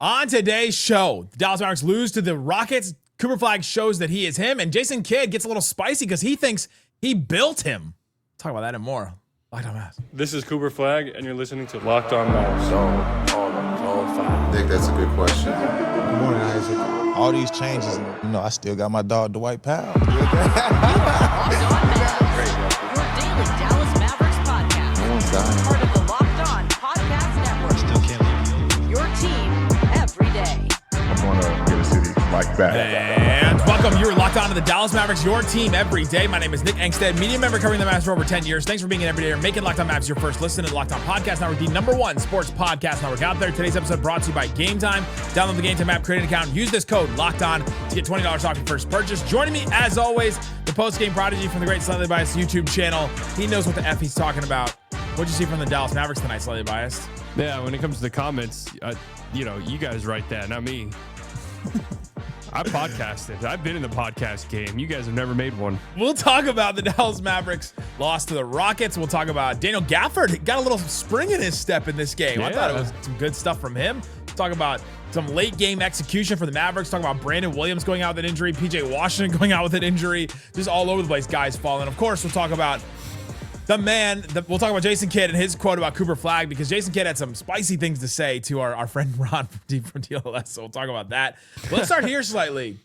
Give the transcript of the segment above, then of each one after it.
On today's show, the Dallas Mavericks lose to the Rockets. Cooper Flagg shows that he is him, and Jason Kidd gets a little spicy because he thinks he built him. Talk about that and more. Locked On Mavs. This is Cooper Flagg, and you're listening to Locked On Mavs. Nick, that's a good question. Good morning, Isaac. All these changes, I still got my dog Dwight Powell. Locked On Mavs, your daily Dallas Mavericks podcast. No one's dying. Part of the Locked On Podcast Network. Still can't leave you. Your team every day. I'm going to get a city like that. And welcome. You're locked on to the Dallas Mavericks, your team every day. My name is Nick Angstadt, media member covering the Mavs for over 10 years. Thanks for being an everyday and making Locked On Mavs your first listen to the Locked On Podcast Network, the #1 sports podcast network out there. Today's episode brought to you by Game Time. Download the Game Time app, create an account, use this code Locked On to get $20 off your first purchase. Joining me, as always, the postgame prodigy from the Great Slightly Biased YouTube channel. He knows what the F he's talking about. What'd you see from the Dallas Mavericks tonight, Slightly Biased? Yeah, when it comes to the comments, you guys write that, not me. I podcasted. I've been in the podcast game. You guys have never made one. We'll talk about the Dallas Mavericks loss to the Rockets. We'll talk about Daniel Gafford. Got a little spring in his step in this game. Yeah. I thought it was some good stuff from him. Talk about some late game execution for the Mavericks. Talk about Brandon Williams going out with an injury. PJ Washington going out with an injury. Just all over the place, guys falling. Of course, we'll talk about we'll talk about Jason Kidd and his quote about Cooper Flagg, because Jason Kidd had some spicy things to say to our friend Ron from DLS. So we'll talk about that. But let's start here slightly.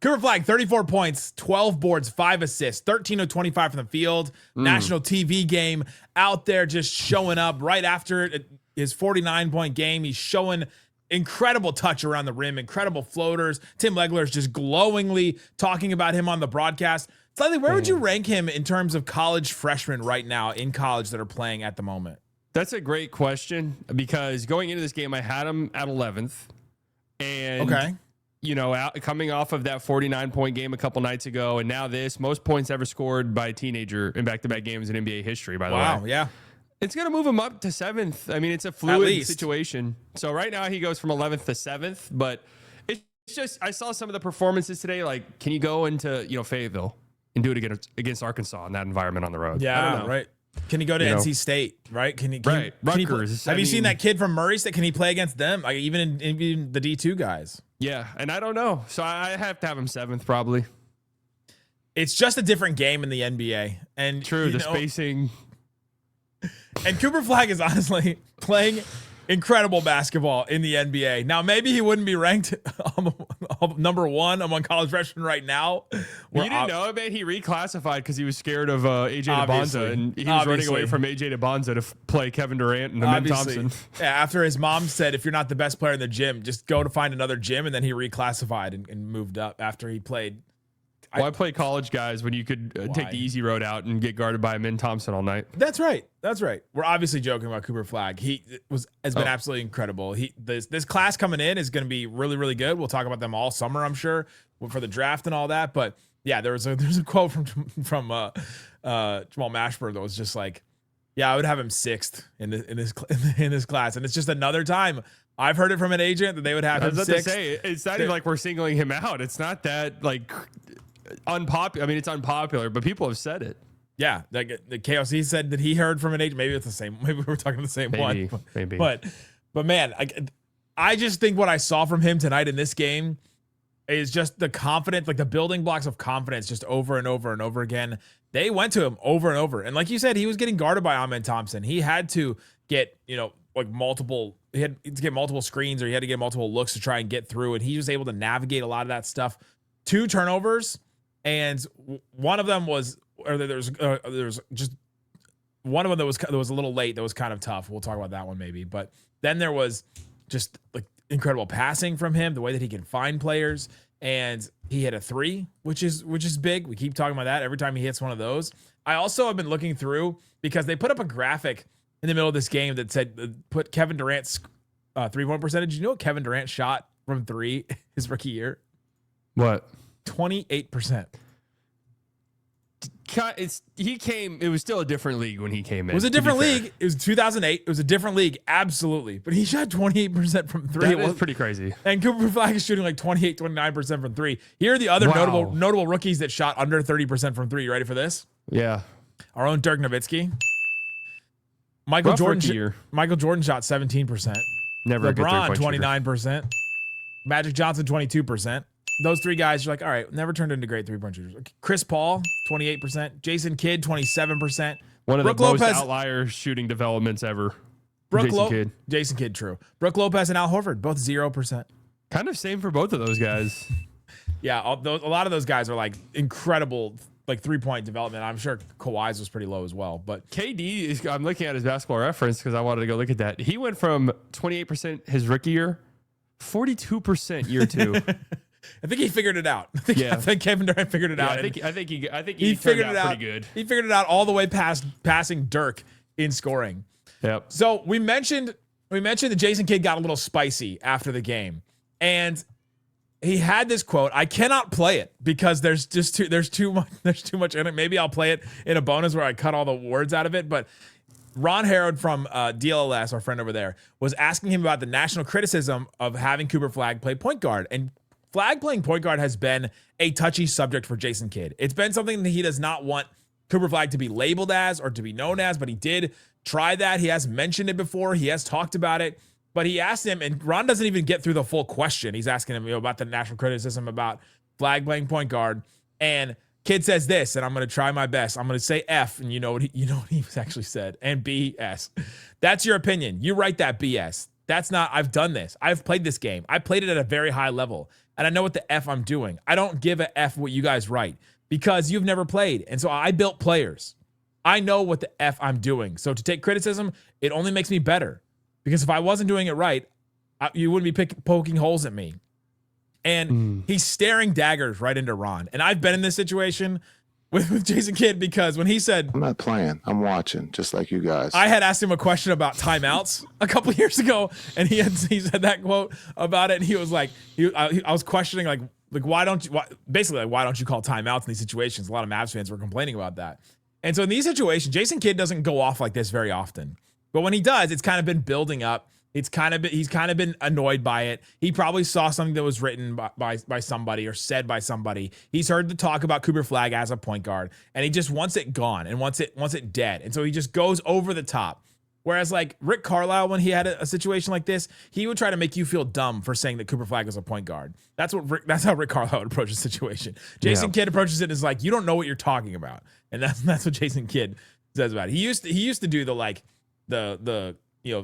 Cooper Flagg, 34 points, 12 boards, 5 assists, 13 of 25 from the field. National TV game out there just showing up right after his 49-point game. He's showing incredible touch around the rim, incredible floaters. Tim Legler's just glowingly talking about him on the broadcast. Slightly, where would you rank him in terms of college freshmen right now in college that are playing at the moment? That's a great question, because going into this game, I had him at 11th. And, coming off of that 49-point game a couple nights ago, and now this, most points ever scored by a teenager in back-to-back games in NBA history, by the way. Wow, yeah. It's going to move him up to 7th. I mean, it's a fluid situation. So right now he goes from 11th to 7th, but it's just, I saw some of the performances today. Like, can you go into, Fayetteville and do it against Arkansas in that environment on the road? Yeah, I don't know. right. Can he go to NC State, right? Can he Rutgers. Have you seen that kid from Murray State? Can he play against them? Like even the D2 guys? Yeah, and I don't know. So I have to have him 7th probably. It's just a different game in the NBA. And true, the spacing. And Cooper Flagg is honestly playing incredible basketball in the NBA. Now, maybe he wouldn't be ranked #1 among college freshmen right now. You didn't know, man. He reclassified because he was scared of AJ DeBonza, and he was running away from AJ DeBonza to play Kevin Durant and Amin Thompson. Yeah, after his mom said, if you're not the best player in the gym, just go to find another gym, and then he reclassified and moved up after he played. Why play college guys when you could take the easy road out and get guarded by Amin Thompson all night? That's right. We're obviously joking about Cooper Flagg. He has been absolutely incredible. This class coming in is going to be really, really good. We'll talk about them all summer, I'm sure, for the draft and all that. But yeah, there's a quote from Jamal Mashburn that was just like, yeah, I would have him 6th in this class, and it's just another time I've heard it from an agent that they would have him 6th. It's not even like we're singling him out. It's not that like unpopular. I mean, it's unpopular, but people have said it. Yeah, like the KOC said that he heard from an agent. Maybe it's the same. Maybe we're talking the same one. Maybe. But man, I just think what I saw from him tonight in this game is just the confidence, like the building blocks of confidence, just over and over and over again. They went to him over and over, and like you said, he was getting guarded by Amin Thompson. He had to get multiple. He had to get multiple screens, or he had to get multiple looks to try and get through, and he was able to navigate a lot of that stuff. 2 turnovers. And one of them was, or there was just one of them that was a little late. That was kind of tough. We'll talk about that one maybe. But then there was just like incredible passing from him, the way that he can find players, and he hit a 3, which is big. We keep talking about that every time he hits one of those. I also have been looking through, because they put up a graphic in the middle of this game that said put Kevin Durant's 3-point percentage. You know what Kevin Durant shot from 3 his rookie year? What? 28%. It was still a different league when he came in. It was a different league. It was 2008. It was a different league. Absolutely. But he shot 28% from 3. That was pretty crazy. And Cooper Flagg is shooting like 28, 29% from 3. Here are the other notable rookies that shot under 30% from 3. You ready for this? Yeah. Our own Dirk Nowitzki. Michael Jordan shot 17%. Never a good LeBron, three-point shooter. 29%. Magic Johnson, 22%. Those three guys, you're like, all right, never turned into great three-point shooters. Chris Paul, 28%. Jason Kidd, 27%. One of Brook the most Lopez, outlier shooing developments ever. Jason Kidd, true. Brook Lopez and Al Horford, both 0%. Kind of same for both of those guys. Yeah, a lot of those guys are like incredible, like 3-point development. I'm sure Kawhi's was pretty low as well. But KD is, I'm looking at his basketball reference because I wanted to go look at that. He went from 28% his rookie year, 42% year 2. I think he figured it out. I think Kevin Durant figured it out. I think he figured it out pretty good. He figured it out all the way past passing Dirk in scoring. Yep. So we mentioned that Jason Kidd got a little spicy after the game, and he had this quote. I cannot play it because there's too much in it. Maybe I'll play it in a bonus where I cut all the words out of it. But Ron Harrod from DLLS, our friend over there, was asking him about the national criticism of having Cooper Flagg play point guard. And Flagg playing point guard has been a touchy subject for Jason Kidd. It's been something that he does not want Cooper Flagg to be labeled as or to be known as, but he did try that. He has mentioned it before. He has talked about it. But he asked him, and Ron doesn't even get through the full question. He's asking him about the national criticism about Flagg playing point guard. And Kidd says this, and I'm going to try my best. I'm going to say F, and you know what he actually said, and BS. That's your opinion. You write that BS. That's not, I've done this. I've played this game. I played it at a very high level, and I know what the F I'm doing. I don't give a F what you guys write because you've never played. And so I built players. I know what the F I'm doing. So to take criticism, it only makes me better. Because if I wasn't doing it right, you wouldn't be poking holes at me. And he's staring daggers right into Ron. And I've been in this situation with Jason Kidd because when he said, I'm not playing. I'm watching, just like you guys. I had asked him a question about timeouts a couple years ago, and he said that quote about it, and he was like, I was questioning like why don't you call timeouts in these situations? A lot of Mavs fans were complaining about that. And so in these situations, Jason Kidd doesn't go off like this very often. But when he does, it's kind of been building up. He's kind of been annoyed by it. He probably saw something that was written by somebody or said by somebody. He's heard the talk about Cooper Flagg as a point guard, and he just wants it gone and wants it dead. And so he just goes over the top. Whereas like Rick Carlisle, when he had a situation like this, he would try to make you feel dumb for saying that Cooper Flagg was a point guard. That's how Rick Carlisle would approach the situation. Jason Kidd approaches it as like, you don't know what you're talking about, and that's what Jason Kidd says about it. He used to do the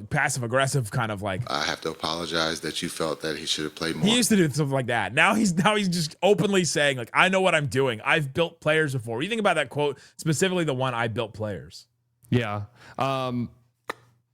passive aggressive kind of like, I have to apologize that you felt that he should have played more. He used to do something like that. Now he's just openly saying like, I know what I'm doing. I've built players before. What do you think about that quote, specifically the one, I built players? Yeah.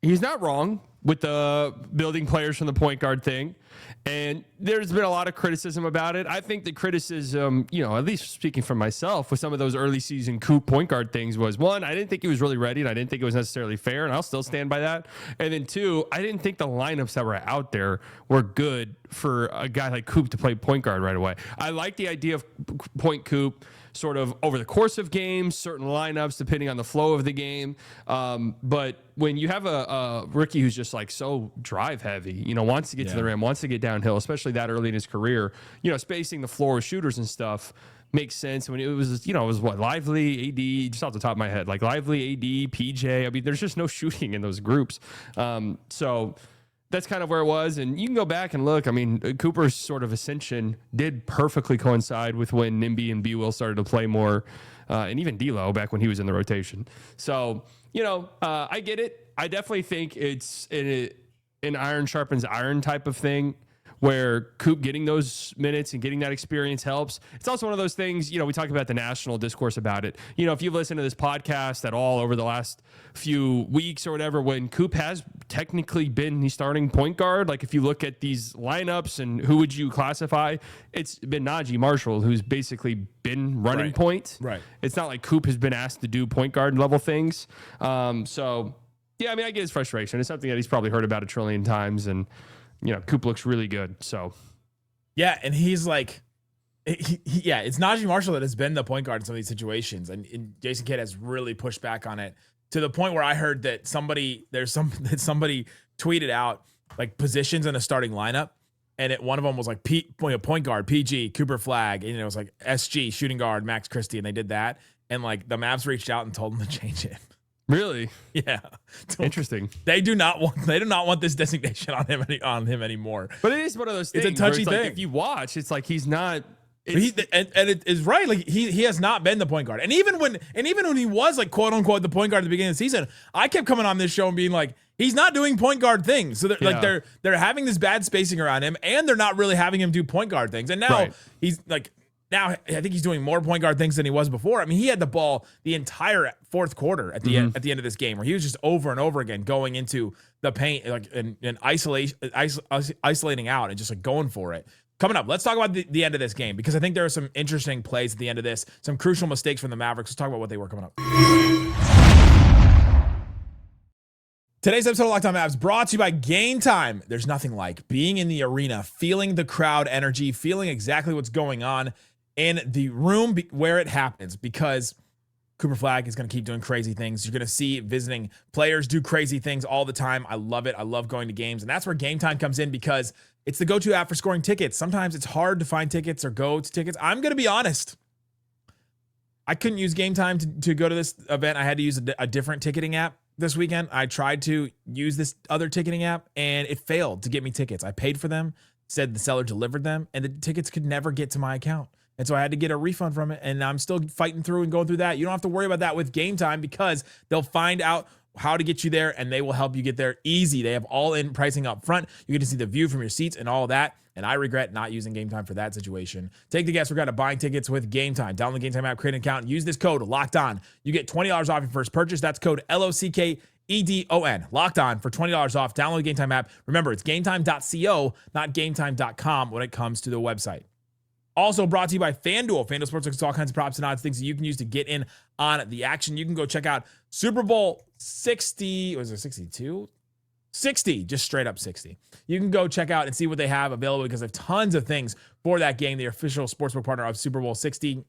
He's not wrong with the building players from the point guard thing. And there's been a lot of criticism about it. I think the criticism, at least speaking for myself, with some of those early season Coop point guard things was, one, I didn't think he was really ready, and I didn't think it was necessarily fair, and I'll still stand by that. And then two, I didn't think the lineups that were out there were good for a guy like Coop to play point guard right away. I like the idea of point Coop sort of over the course of games, certain lineups, depending on the flow of the game. But when you have a rookie who's just like so drive heavy, wants to get to the rim, wants to get downhill, especially that early in his career, spacing the floor with shooters and stuff makes sense. When it was what, Lively, AD, just off the top of my head, like Lively, AD, PJ. I mean, there's just no shooting in those groups. So that's kind of where it was. And you can go back and look. I mean, Cooper's sort of ascension did perfectly coincide with when Nimby and B-Will started to play more, and even D'Lo back when he was in the rotation. So, I get it. I definitely think it's an iron sharpens iron type of thing, where Coop getting those minutes and getting that experience helps. It's also one of those things, we talk about the national discourse about it. If you've listened to this podcast at all over the last few weeks or whatever, when Coop has technically been the starting point guard, like if you look at these lineups and who would you classify, it's been Naji Marshall, who's basically been running point. Right. It's not like Coop has been asked to do point guard level things. So, yeah, I get his frustration. It's something that he's probably heard about a trillion times, and Coop looks really good. So, yeah, and he's like, it's Naji Marshall that has been the point guard in some of these situations, and Jason Kidd has really pushed back on it to the point where I heard that somebody tweeted out like positions in a starting lineup, and one of them was like point guard PG Cooper Flagg, and it was like SG shooting guard Max Christie, and they did that, and like the Mavs reached out and told them to change it. Really? Yeah. Interesting. They do not want this designation on him anymore. But it is one of those things. It's a touchy where thing. If you watch, it's like he's not. And it is right. Like he has not been the point guard. And even when he was like quote unquote the point guard at the beginning of the season, I kept coming on this show and being like, he's not doing point guard things. So they're having this bad spacing around him, and they're not really having him do point guard things. And now he's like, now I think he's doing more point guard things than he was before. I mean, he had the ball the entire fourth quarter at the end of this game, where he was just over and over again going into the paint, like and isolating out and just like going for it. Coming up, let's talk about the end of this game, because I think there are some interesting plays at the end of this, some crucial mistakes from the Mavericks. Let's talk about what they were coming up. Today's episode of Locked On Mavs brought to you by Game Time. There's nothing like being in the arena, feeling the crowd energy, feeling exactly what's going on in the room where it happens, because Cooper Flagg is going to keep doing crazy things. You're going to see visiting players do crazy things all the time. I love it. I love going to games. And that's where Game Time comes in, because it's the go-to app for scoring tickets. Sometimes it's hard to find tickets or go to tickets. I'm going to be honest. I couldn't use Game Time to go to this event. I had to use a different ticketing app this weekend. I tried to use this other ticketing app, and it failed to get me tickets. I paid for them, said the seller delivered them, and the tickets could never get to my account. And so I had to get a refund from it, and I'm still fighting through and going through that. You don't have to worry about that with Game Time, because they'll find out how to get you there, and they will help you get there easy. They have all-in pricing up front. You get to see the view from your seats and all of that, and I regret not using Game Time for that situation. Take the guesswork out of buying tickets with Game Time. Download the Game Time app, create an account, use this code LOCKEDON. You get $20 off your first purchase. That's code LOCKEDON. Locked On for $20 off. Download the Game Time app. Remember, it's gametime.co, not gametime.com when it comes to the website. Also brought to you by FanDuel. FanDuel Sportsbook has all kinds of props and odds, things that you can use to get in on the action. You can go check out Super Bowl 60. Was it 62? 60, just straight up 60. You can go check out and see what they have available, because they have tons of things for that game, the official sportsbook partner of Super Bowl 60.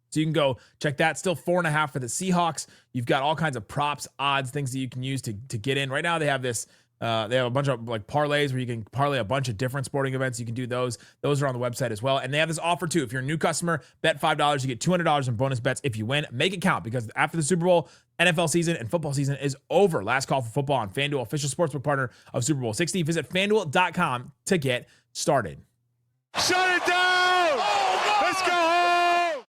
So you can go check that. Still 4.5 for the Seahawks. You've got all kinds of props, odds, things that you can use to get in. Right now they have this. They have a bunch of like parlays where you can parlay a bunch of different sporting events. You can do those. Those are on the website as well. And they have this offer too. If you're a new customer, bet $5, you get $200 in bonus bets if you win. Make it count, because after the Super Bowl, NFL season and football season is over. Last call for football on FanDuel, official sportsbook partner of Super Bowl 60. Visit FanDuel.com to get started. Shut it down! Let's go home!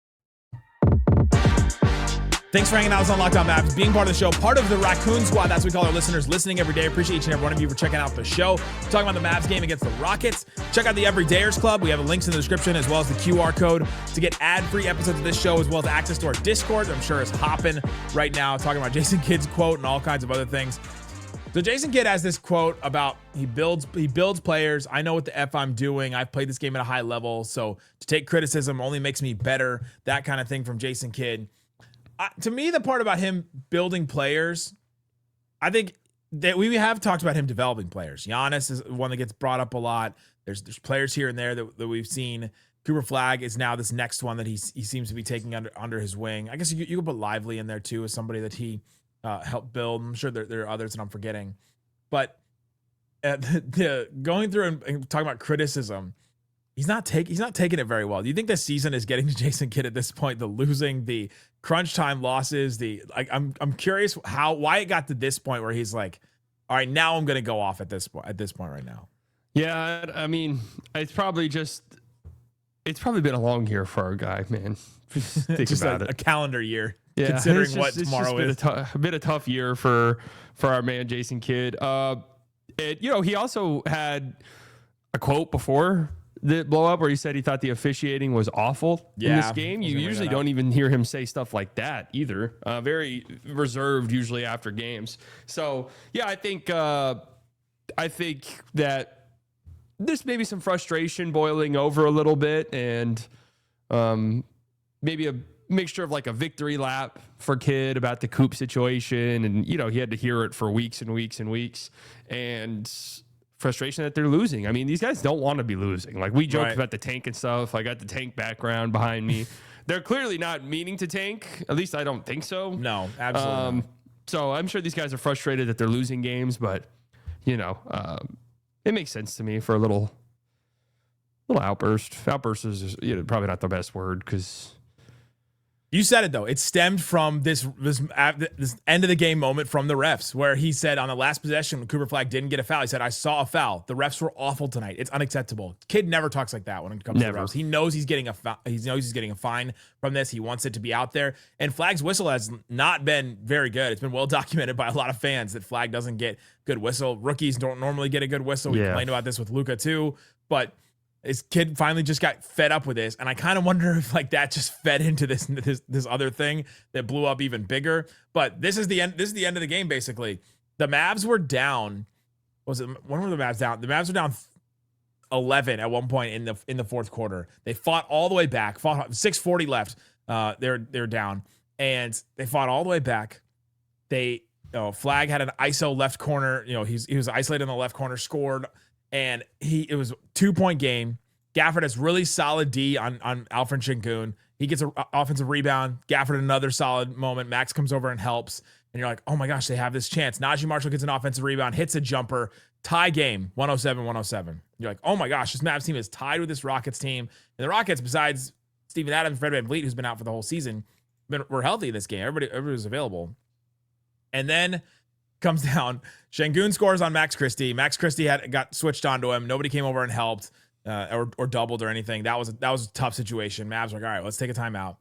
Thanks for hanging out with us on Locked On Mavs, being part of the show, part of the Raccoon Squad. That's what we call our listeners, listening every day. Appreciate each and every one of you for checking out the show. We're talking about the Mavs game against the Rockets. Check out the Everydayers Club. We have links in the description, as well as the QR code to get ad-free episodes of this show, as well as access to our Discord. I'm sure is hopping right now, talking about Jason Kidd's quote and all kinds of other things. So Jason Kidd has this quote about he builds players. I know what the F I'm doing. I've played this game at a high level, so to take criticism only makes me better. That kind of thing from Jason Kidd. To me, the part about him building players, I think that we have talked about him developing players. Giannis is one that gets brought up a lot. There's players here and there that we've seen. Cooper Flagg is now this next one that he seems to be taking under his wing. I guess you could put Lively in there too, as somebody that he helped build. I'm sure there are others that I'm forgetting. But going through and talking about criticism, he's not taking it very well. Do you think this season is getting to Jason Kidd at this point? The losing, the crunch time losses, I'm curious why it got to this point where he's like, all right, now I'm going to go off at this point right now. Yeah, I mean, it's probably been a long year for our guy, man. Think just about a calendar year, yeah, considering what tomorrow is. It's been a tough year for our man Jason Kidd. He also had a quote before the blow up where he said he thought the officiating was awful in this game. You usually don't even hear him say stuff like that either. Very reserved usually after games. So yeah, I think that there's maybe some frustration boiling over a little bit, and maybe a mixture of like a victory lap for Kidd about the Coop situation. And, he had to hear it for weeks and weeks and weeks, and frustration that they're losing. I mean, these guys don't want to be losing. Like, we joked about the tank and stuff. I got the tank background behind me. They're clearly not meaning to tank. At least I don't think so. No, absolutely not. So I'm sure these guys are frustrated that they're losing games, but it makes sense to me for a little outburst. Outburst is probably not the best word, because You said it though. It stemmed from this end of the game moment from the refs, where he said on the last possession when Cooper Flagg didn't get a foul, he said, "I saw a foul. The refs were awful tonight. It's unacceptable." Kid never talks like that when it comes to the refs. He knows he's getting a fine from this. He wants it to be out there. And Flagg's whistle has not been very good. It's been well documented by a lot of fans that Flagg doesn't get good whistle. Rookies don't normally get a good whistle. We complained about this with Luka too, but this kid finally just got fed up with this, and I kind of wonder if like that just fed into this other thing that blew up even bigger. But this is the end. This is the end of the game. Basically, the Mavs were down. When were the Mavs down? The Mavs were down 11 at one point in the fourth quarter. They fought all the way back. Fought 6:40 left. They're down, and they fought all the way back. Flagg had an ISO left corner. He was isolated in the left corner, scored. And it was a 2-point game. Gafford has really solid D on Alfred Şengün. He gets an offensive rebound. Gafford another solid moment. Max comes over and helps. And you're like, oh my gosh, they have this chance. Naji Marshall gets an offensive rebound, hits a jumper. Tie game, 107-107. You're like, oh my gosh, this Mavs team is tied with this Rockets team. And the Rockets, besides Steven Adams, Fred VanVleet, who's been out for the whole season, were healthy in this game. Everybody was available. And then comes down. Şengün scores on Max Christie. Max Christie got switched onto him. Nobody came over and helped or doubled or anything. That was a tough situation. Mavs were like, all right, let's take a timeout.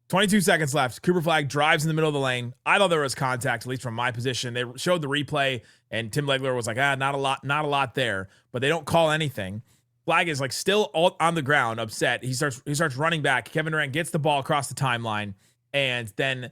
22 seconds left. Cooper Flagg drives in the middle of the lane. I thought there was contact, at least from my position. They showed the replay, and Tim Legler was like, not a lot there. But they don't call anything. Flagg is like still on the ground, upset. He starts running back. Kevin Durant gets the ball across the timeline, and then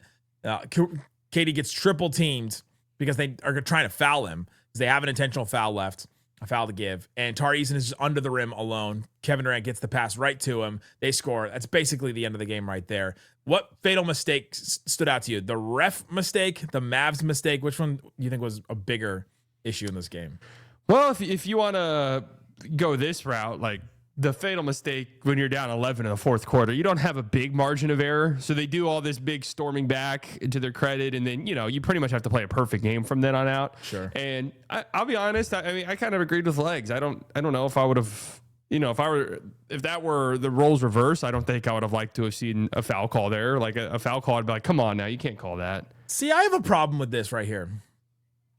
Katie gets triple teamed because they are trying to foul him because they have an intentional foul left, a foul to give. And Tari Eason is just under the rim alone. Kevin Durant gets the pass right to him. They score. That's basically the end of the game right there. What fatal mistake stood out to you? The ref mistake, the Mavs mistake? Which one do you think was a bigger issue in this game? Well, if you want to go this route, like the fatal mistake when you're down 11 in the fourth quarter, you don't have a big margin of error. So they do all this big storming back to their credit. And then, you pretty much have to play a perfect game from then on out. Sure. And I'll be honest. I kind of agreed with Legs. I don't know if I would have, if that were the roles reversed, I don't think I would have liked to have seen a foul call there. Like a foul call, I'd be like, come on now, you can't call that. See, I have a problem with this right here.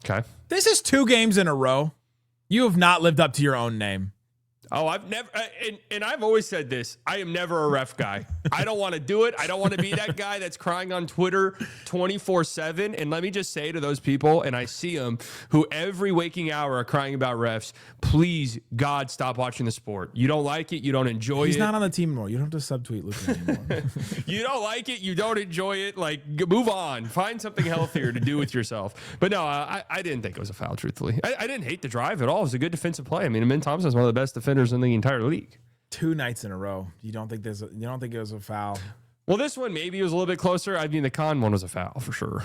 Okay. This is 2 games in a row. You have not lived up to your own name. Oh, I've never, and I've always said this. I am never a ref guy. I don't want to do it. I don't want to be that guy that's crying on Twitter 24/7. And let me just say to those people, and I see them, who every waking hour are crying about refs, please, God, stop watching the sport. You don't like it. You don't enjoy it. He's not on the team anymore. You don't have to subtweet Luka anymore. You don't like it. You don't enjoy it. Like, move on. Find something healthier to do with yourself. But no, I didn't think it was a foul, truthfully. I didn't hate the drive at all. It was a good defensive play. I mean, Amin Thompson is one of the best defenders in the entire league. 2 nights in a row. You don't think it was a foul? Well, this one maybe was a little bit closer. I mean, the Khan one was a foul for sure.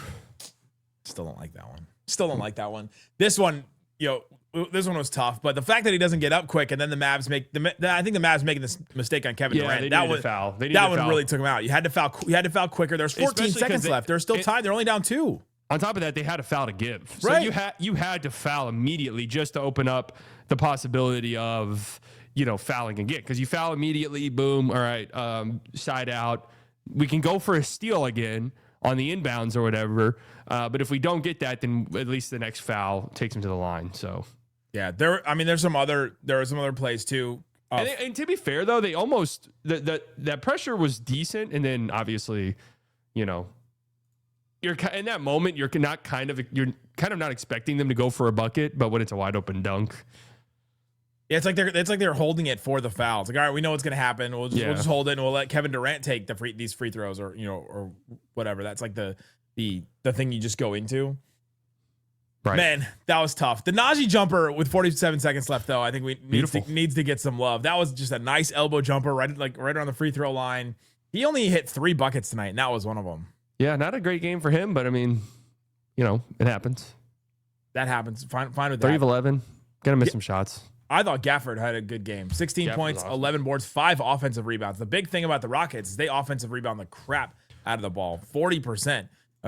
Still don't like that one. This one, this one was tough, but the fact that he doesn't get up quick and then the Mavs I think the Mavs making this mistake on Kevin Durant. That one foul. That one really took him out. You had to foul quicker. There's 14 seconds left. They're still tied. They're only down 2. On top of that, they had a foul to give. Right. So you had to foul immediately just to open up the possibility of fouling again, because you foul immediately, boom, all right, side out. We can go for a steal again on the inbounds or whatever, but if we don't get that, then at least the next foul takes him to the line. So yeah, there were some other plays too. And to be fair though, they almost that pressure was decent, and then obviously, you're in that moment you're kind of not expecting them to go for a bucket, but when it's a wide open dunk. Yeah, it's like they're holding it for the foul. It's like, all right, we know what's going to happen. We'll just hold it, and we'll let Kevin Durant take these free throws, or whatever. That's like the thing you just go into. Right. Man, that was tough. The Naji jumper with 47 seconds left, though, I think needs to get some love. That was just a nice elbow jumper right around the free throw line. He only hit 3 buckets tonight, and that was one of them. Yeah, not a great game for him, but I mean, it happens. That happens. Fine with that. 3 of 11. Gonna miss some shots. I thought Gafford had a good game. 16 points, awesome. 11 boards, 5 offensive rebounds. The big thing about the Rockets is they offensive rebound the crap out of the ball. 40%.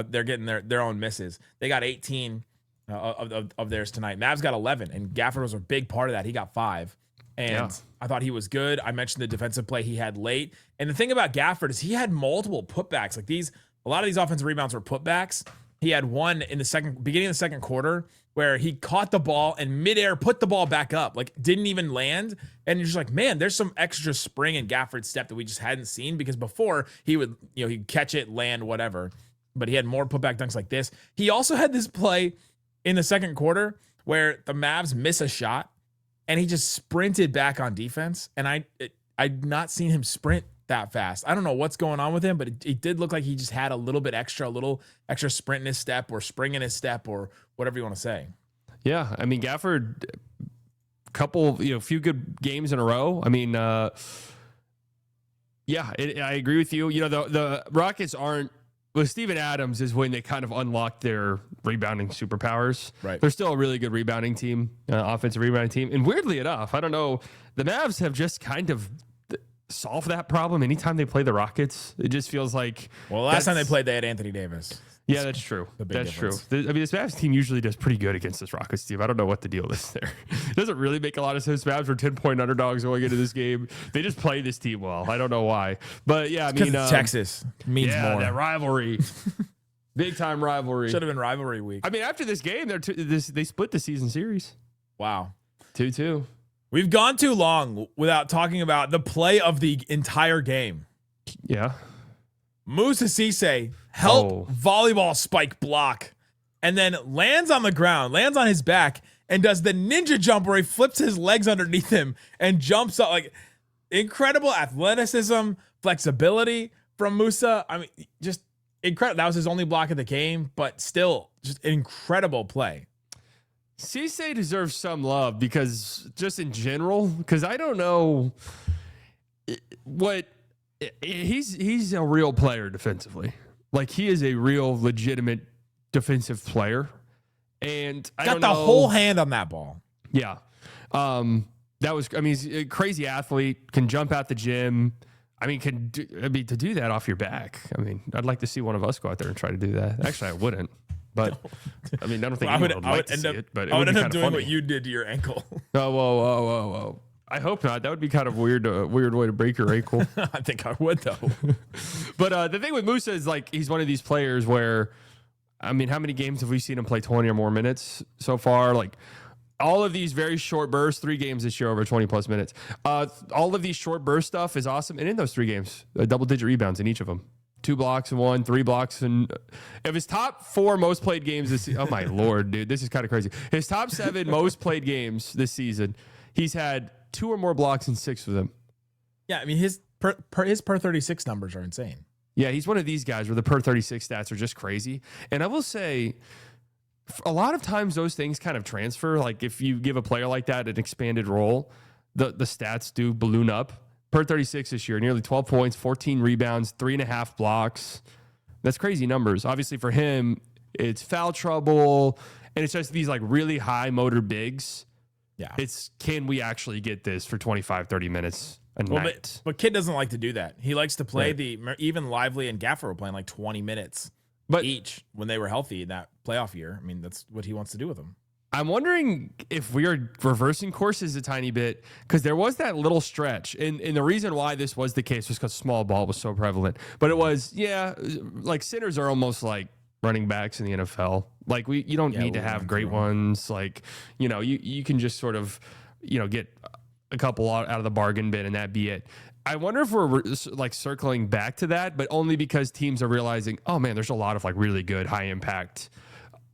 They're getting their own misses. They got 18 of theirs tonight. Mavs got 11, and Gafford was a big part of that. He got 5. And I thought he was good. I mentioned the defensive play he had late. And the thing about Gafford is he had multiple putbacks. Like a lot of these offensive rebounds were putbacks. He had one in the beginning of the second quarter where he caught the ball and midair put the ball back up, like didn't even land. And you're just like, man, there's some extra spring in Gafford's step that we just hadn't seen, because before he would, he'd catch it, land, whatever. But he had more putback dunks like this. He also had this play in the second quarter where the Mavs miss a shot and he just sprinted back on defense. And I'd not seen him sprint that fast. I don't know what's going on with him, but it did look like he just had a little extra sprint in his step or spring in his step or whatever you want to say. Yeah. I mean, Gafford, few good games in a row. I mean, I agree with you. The Rockets aren't, with Steven Adams is when they kind of unlocked their rebounding superpowers. Right. They're still a really good rebounding team, offensive rebounding team. And weirdly enough, I don't know, the Mavs have just kind of solved that problem. Anytime they play the Rockets, it just feels like... Well, last time they played, they had Anthony Davis. Yeah, that's true. That's difference. true. I mean, this Mavs team usually does pretty good against this Rockets team. I don't know what the deal is there. It doesn't really make a lot of sense. Mavs were 10-point underdogs going into this game. They just play this team well. I don't know why. But yeah, I mean... Texas means more. That rivalry. Big time rivalry. Should have been rivalry week. I mean, after this game, they split the season series. Wow. 2-2. We've gone too long without talking about the play of the entire game. Yeah. Musa Cisse volleyball spike block, and then lands on the ground, lands on his back, and does the ninja jump where he flips his legs underneath him and jumps up. Like, incredible athleticism, flexibility from Musa. I mean, just incredible. That was his only block of the game, but still just an incredible play. Cisse deserves some love because just in general, because I don't know what he's a real player defensively. Like, he is a real legitimate defensive player, and I got don't know, whole hand on that ball. Yeah, he's a crazy athlete, can jump out the gym. I mean, to do that off your back. I mean, I'd like to see one of us go out there and try to do that. Actually, I wouldn't. But I mean, I don't think anyone would like to see it. But I would end up doing funny. what you did to your ankle. Oh, whoa. I hope not. That would be kind of weird way to break your ankle. I think I would, though. But the thing with Musa is, like, he's one of these players where, I mean, how many games have we seen him play 20 or more minutes so far? Like, all of these very short bursts, 3 games this year over 20 plus minutes. All of these short burst stuff is awesome. And in those 3 games, double-digit rebounds in each of them. 2 blocks and 1, 3 blocks. And of his top 4 most played games this season, oh my Lord, dude, this is kind of crazy. His top 7 most played games this season, he's had 2 or more blocks in 6 of them. Yeah, I mean, his per 36 numbers are insane. Yeah, he's one of these guys where the per 36 stats are just crazy. And I will say, a lot of times those things kind of transfer. Like, if you give a player like that an expanded role, the stats do balloon up. Per 36 this year, nearly 12 points, 14 rebounds, 3.5 blocks. That's crazy numbers. Obviously for him, it's foul trouble, and it's just these like really high motor bigs. Yeah. It's, can we actually get this for 25, 30 minutes a night? But Kid doesn't like to do that. He likes to play Right. even Lively and Gafford were playing like 20 minutes each when they were healthy in that playoff year. I mean, that's what he wants to do with them. I'm wondering if we are reversing courses a tiny bit, because there was that little stretch. And the reason why this was the case was because small ball was so prevalent. But it was, like centers are almost like running backs in the NFL. Like, you don't need to have great ones. Like, you can just sort of, get a couple out of the bargain bin and that be it. I wonder if we're like circling back to that, but only because teams are realizing, oh man, there's a lot of like really good high impact,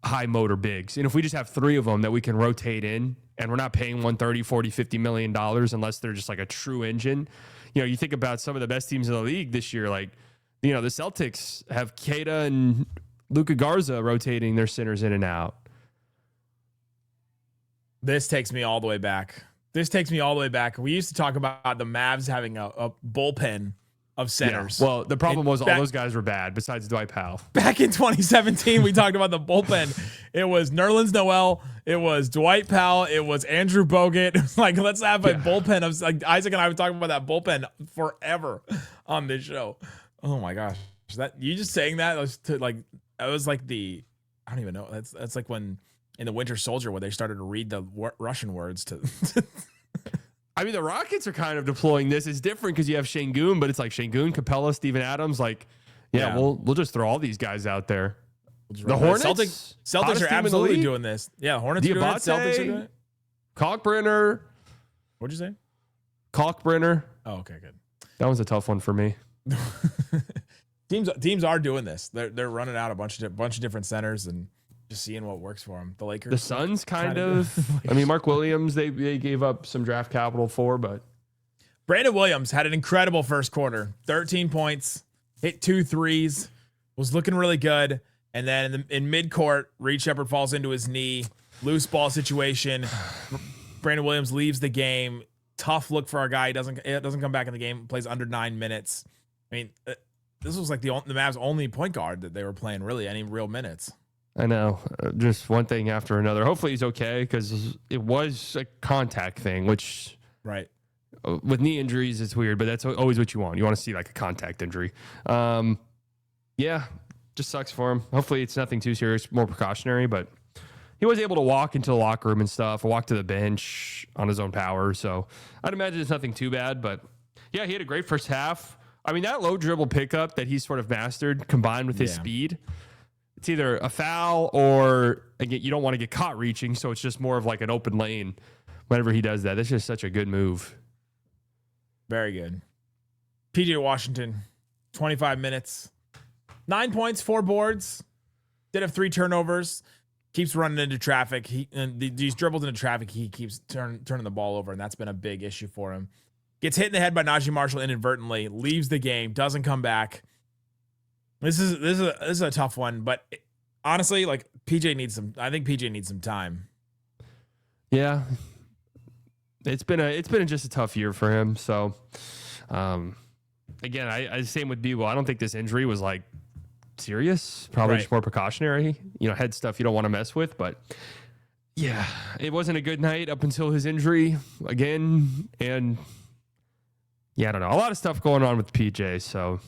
high motor bigs. And if we just have 3 of them that we can rotate in, and we're not paying $130, $40, $50 million unless they're just like a true engine. You think about some of the best teams in the league this year, like, the Celtics have Keita and Luka Garza rotating their centers in and out. This takes me all the way back. We used to talk about the Mavs having a bullpen of centers. Yeah. Well, the problem was all those guys were bad besides Dwight Powell. Back in 2017, we talked about the bullpen. It was Nerlens Noel. It was Dwight Powell. It was Andrew Bogut. It was like, let's have a bullpen of, like, Isaac and I were talking about that bullpen forever on this show. Oh my gosh. You just saying that was like the, I don't even know. That's like when in the Winter Soldier where they started to read the Russian words to I mean, the Rockets are kind of deploying this. It's different because you have Şengün, but it's like Şengün, Capella, Steven Adams. Like, yeah. We'll just throw all these guys out there. The Hornets? Celtics are absolutely doing this. Yeah, Hornets are doing it. Celtics are doing it. Kalkbrenner. What'd you say? Kalkbrenner. Oh, okay, good. That was a tough one for me. Teams are doing this. They're running out a bunch of different centers and just seeing what works for them. The Lakers, the Suns, kind of. I mean, Mark Williams, they gave up some draft capital for, but Brandon Williams had an incredible first quarter. 13 points, hit 2 threes, was looking really good. And then in midcourt, Reed Shepherd falls into his knee, loose ball situation. Brandon Williams leaves the game. Tough look for our guy. He doesn't come back in the game. Plays under 9 minutes. I mean, this was like the Mavs' only point guard that they were playing really any real minutes. I know, just one thing after another. Hopefully he's okay because it was a contact thing, which right with knee injuries it's weird, but that's always what you want. You want to see like a contact injury. Yeah, just sucks for him. Hopefully it's nothing too serious, more precautionary. But he was able to walk into the locker room and stuff, walk to the bench on his own power. So I'd imagine it's nothing too bad. But yeah, he had a great first half. I mean, that low dribble pickup that he's sort of mastered combined with his speed. It's either a foul or, again, you don't want to get caught reaching, so it's just more of like an open lane whenever he does that. That's just such a good move. Very good. PJ Washington, 25 minutes, 9 points, 4 boards, did have 3 turnovers, keeps running into traffic. He's dribbled into traffic. He keeps turning the ball over, and that's been a big issue for him. Gets hit in the head by Naji Marshall inadvertently, leaves the game, doesn't come back. This is a tough one, but honestly, like I think PJ needs some time. Yeah, it's been just a tough year for him. So, again, I same with Bebo. I don't think this injury was like serious. Probably just more precautionary. Head stuff you don't want to mess with. But yeah, it wasn't a good night up until his injury again. And yeah, I don't know. A lot of stuff going on with PJ. So.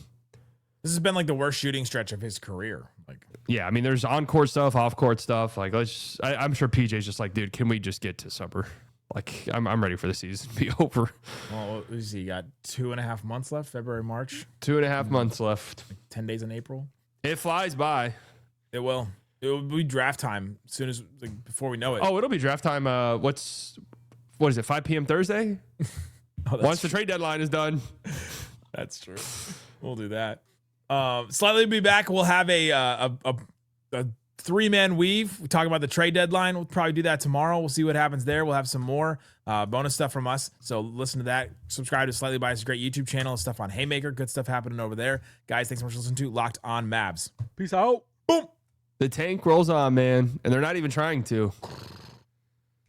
This has been like the worst shooting stretch of his career. Like, yeah, I mean, there's on-court stuff, off-court stuff. Like, I'm sure PJ's just like, dude, can we just get to summer? Like, I'm ready for the season to be over. Well, you got 2.5 months left, February, March. 2.5 months left. Like 10 days in April. It flies by. It will. It will be draft time as soon as, before we know it. Oh, it'll be draft time. What is it, 5 p.m. Thursday? Once the trade deadline is done. That's true. We'll do that. Slightly be back. We'll have a 3-man weave. We talk about the trade deadline. We'll probably do that tomorrow. We'll see what happens there. We'll have some more bonus stuff from us. So listen to that. Subscribe to Slightly Biased, great YouTube channel. Stuff on Haymaker. Good stuff happening over there. Guys, thanks so much for listening to Locked on Mavs. Peace out. Boom. The tank rolls on, man, and they're not even trying to.